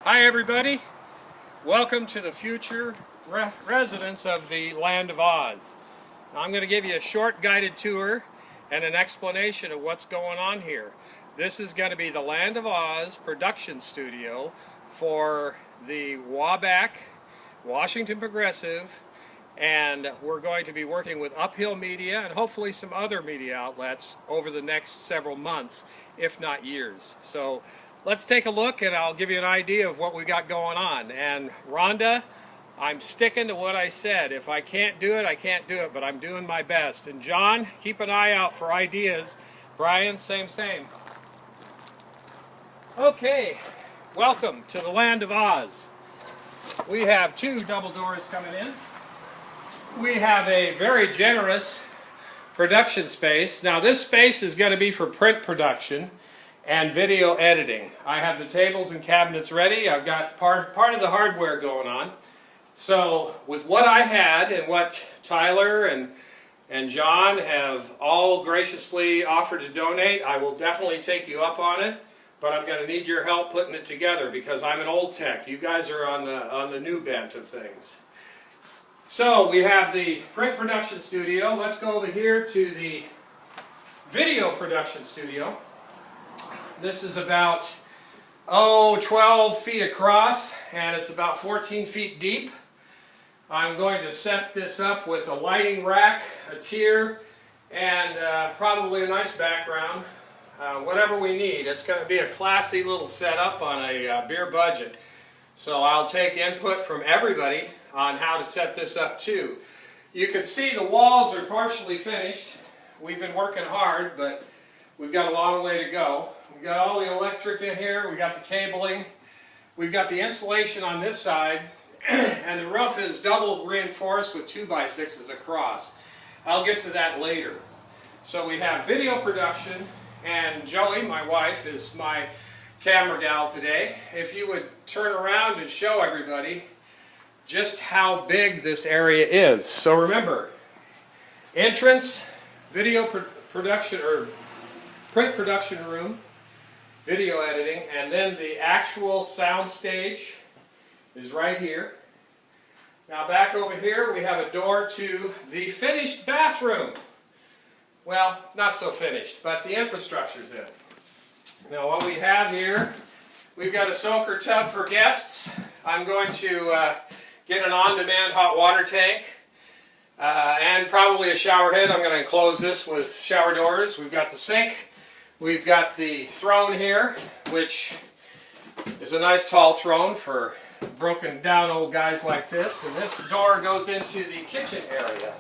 Hi everybody, welcome to the future residents of the Land of Oz. I'm going to give you a short guided tour and an explanation of what's going on here. This is going to be the Land of Oz production studio for the Waback, Washington Progressive, and we're going to be working with Uphill Media and hopefully some other media outlets over the next several months, if not years. So let's take a look and I'll give you an idea of what we got going on. And Rhonda, I'm sticking to what I said. If I can't do it, I can't do it, but I'm doing my best. And John, keep an eye out for ideas. Brian, same. Okay, welcome to the Land of Oz. We have two double doors coming in. We have a very generous production space. Now this space is going to be for print production and video editing. I have the tables and cabinets ready. I've got part of the hardware going on. So with what I had and what Tyler and John have all graciously offered to donate, I will definitely take you up on it. But I'm going to need your help putting it together because I'm an old tech. You guys are on the new bent of things. So we have the print production studio. Let's go over here to the video production studio. This is about 12 feet across and it's about 14 feet deep. I'm going to set this up with a lighting rack, a tier, and probably a nice background. Whatever we need. It's going to be a classy little setup on a beer budget. So I'll take input from everybody on how to set this up too. You can see the walls are partially finished. We've been working hard, but we've got a long way to go. We've got all the electric in here, we've got the cabling, we've got the insulation on this side, and the roof is double reinforced with 2x6s across. I'll get to that later. So we have video production, and Joey, my wife, is my camera gal today. If you would turn around and show everybody just how big this area is. So remember, entrance, video production, or print production room, video editing, and then the actual sound stage is right here. Now back over here we have a door to the finished bathroom. Well, not so finished, but the infrastructure's in. Now what we have here, we've got a soaker tub for guests. I'm going to get an on-demand hot water tank and probably a shower head. I'm going to enclose this with shower doors. We've got the sink. We've got the throne here, which is a nice tall throne for broken down old guys like this. And this door goes into the kitchen area.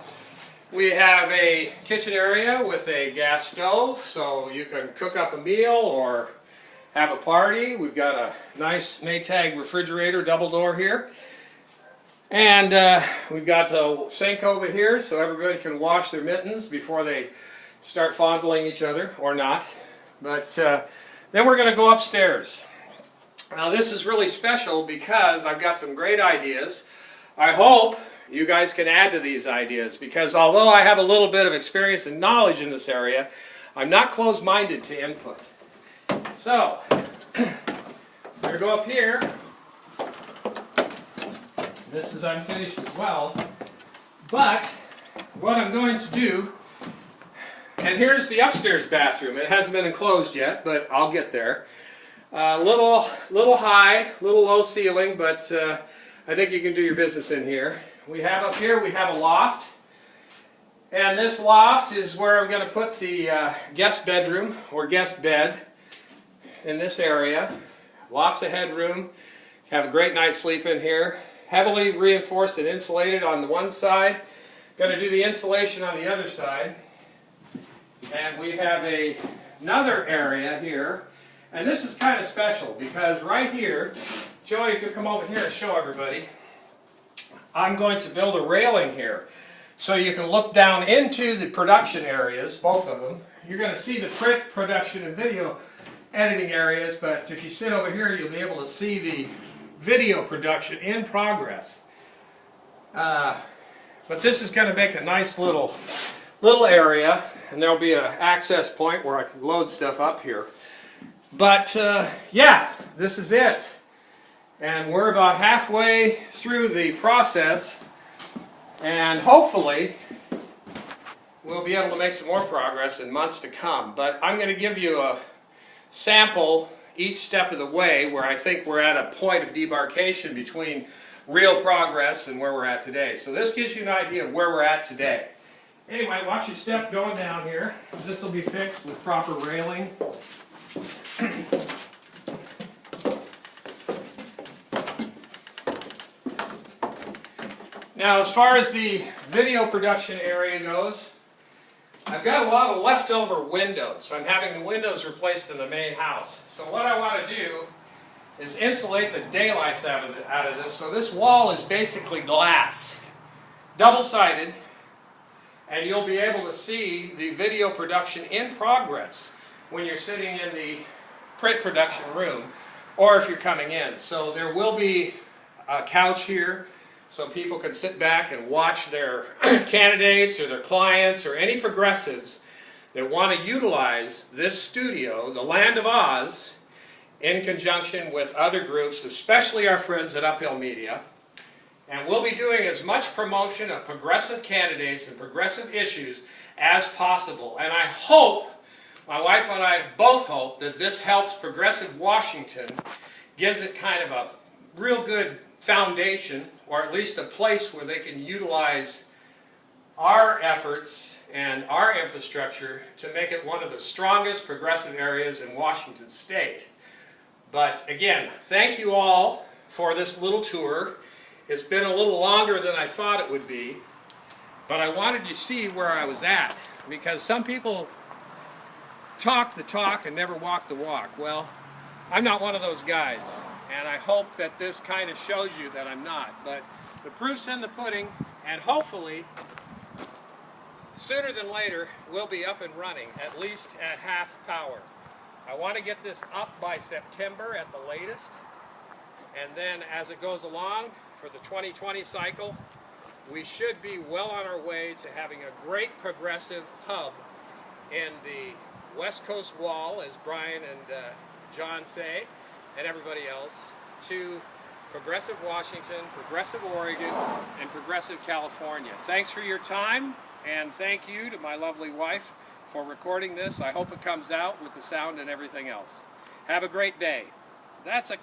We have a kitchen area with a gas stove, so you can cook up a meal or have a party. We've got a nice Maytag refrigerator, double door here. And we've got a sink over here so everybody can wash their mittens before they start fondling each other, or not. But then we're going to go upstairs. Now this is really special because I've got some great ideas. I hope you guys can add to these ideas because although I have a little bit of experience and knowledge in this area, I'm not closed-minded to input. So, I'm going to go up here. This is unfinished as well. But what I'm going to do, and here's the upstairs bathroom. It hasn't been enclosed yet, but I'll get there. Little high, little low ceiling, but I think you can do your business in here. We have up here, we have a loft. And this loft is where I'm going to put the guest bedroom, or guest bed, in this area. Lots of headroom. Have a great night's sleep in here. Heavily reinforced and insulated on the one side. Going to do the insulation on the other side. And we have another area here. And this is kind of special because right here, Joey, if you come over here and show everybody, I'm going to build a railing here. So you can look down into the production areas, both of them. You're going to see the print production and video editing areas, but if you sit over here, you'll be able to see the video production in progress. But this is going to make a nice little area, and there'll be an access point where I can load stuff up here. But yeah, this is it. And we're about halfway through the process, and hopefully we'll be able to make some more progress in months to come. But I'm going to give you a sample each step of the way where I think we're at a point of demarcation between real progress and where we're at today. So this gives you an idea of where we're at today. Anyway, watch your step going down here. This will be fixed with proper railing. Now, as far as the video production area goes, I've got a lot of leftover windows. I'm having the windows replaced in the main house. So what I want to do is insulate the daylights out of this. So this wall is basically glass, double-sided, and you'll be able to see the video production in progress when you're sitting in the print production room or if you're coming in. So there will be a couch here so people can sit back and watch their candidates or their clients or any progressives that want to utilize this studio, the Land of Oz, in conjunction with other groups, especially our friends at Uphill Media. And we'll be doing as much promotion of progressive candidates and progressive issues as possible. And I hope, my wife and I both hope, that this helps Progressive Washington, gives it kind of a real good foundation, or at least a place where they can utilize our efforts and our infrastructure to make it one of the strongest progressive areas in Washington State. But again, thank you all for this little tour. It's been a little longer than I thought it would be, but I wanted you to see where I was at, because some people talk the talk and never walk the walk. Well, I'm not one of those guys, and I hope that this kind of shows you that I'm not. But the proof's in the pudding, and hopefully, sooner than later, we'll be up and running, at least at half power. I want to get this up by September at the latest, and then as it goes along, for the 2020 cycle, we should be well on our way to having a great progressive hub in the West Coast Wall, as Brian and John say, and everybody else, to Progressive Washington, Progressive Oregon, and Progressive California. Thanks for your time, and thank you to my lovely wife for recording this. I hope it comes out with the sound and everything else. Have a great day. That's a